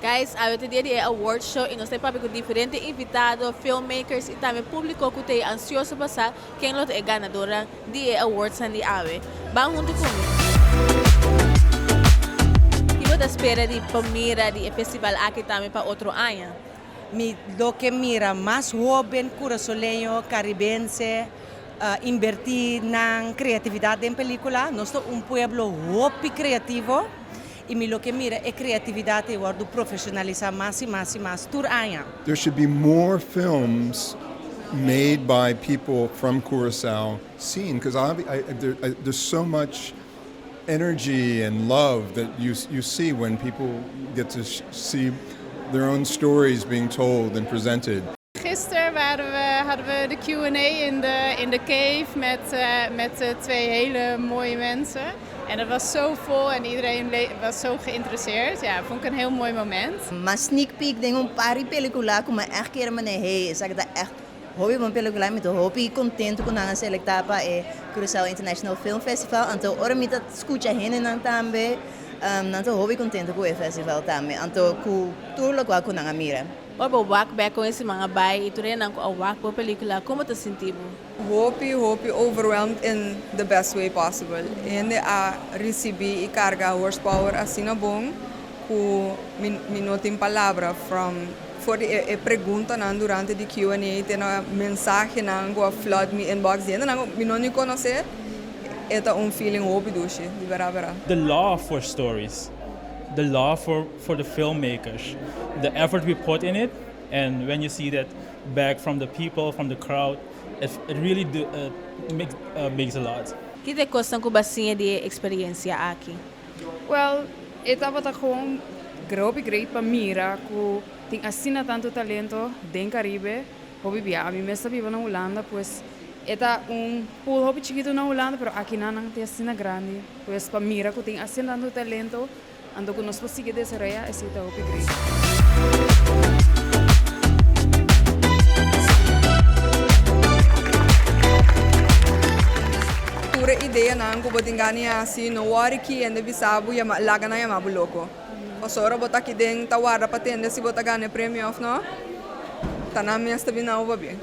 Guys, ito dia di award show e nós temos com diferentes invitados, filmmakers e também público que tem ansioso para quem lot é ganadora de awards andi ave. Vamos junto comigo. Kilo da espera de Palmira de festival aqui também para outro ano. Lo que mira más joven, curaçoleño, caribense, invertir na criatividade em película. Nós somos um pueblo hopi criativo. E lo que mira é criatividade e o profissionalizar mais e mais e mais tur aia. There should be more films made by people from Curacao seen because there's so much energy and love that you see when people get to see their own stories being told and presented. Gisteren hadden we de Q&A in de cave met twee hele mooie mensen. En dat was zo vol en iedereen was zo geïnteresseerd. Ja, vond ik een heel mooi moment. Mas sneak peek denk een paar película como echt keer mané hey, zeg dat echt hobby van película met hobby contento com a selectapa e Curaçao International Film Festival. Anto ora mit dat escucha hen en tambe. Nanto hobby contento com o festival tambe. Anto ku tulo kwa ku nanga mira. Opo wak back com esse mga bay e turen ang ko wak po pelikula. Como te sentivo? Hope overwhelmed in the best way possible. Hindi recebi carga horsepower assim na bom ku minuting palavra from for the pergunta nan durante the Q&A tena mensaje nan go flood me inbox ainda nan minoni conhecer eta feeling hope dushi di vera. The love for stories, the love for the filmmakers, the effort we put in it, and when you see that back from the people, from the crowd, it really makes a lot. Que te costam com basinha de experiência aqui? Well, estava gewoon great para mira que tem assim tanto talento den Caribe. Hobby bia, a mim mesmo vivo na Holanda, pues eta pool hobby chiquito na Holanda, pero aqui não tem assim grande. Pues para mira que tem assim tanto talento, ando que nós conseguimos desarrollar esse hobby great. Ideia nan ko botingani assim no wariki ende bisabu ya laga na ya mabuloko. Osora bota ki deng tawara patende si bota gane premio of no. Tanami esta bina ubabi.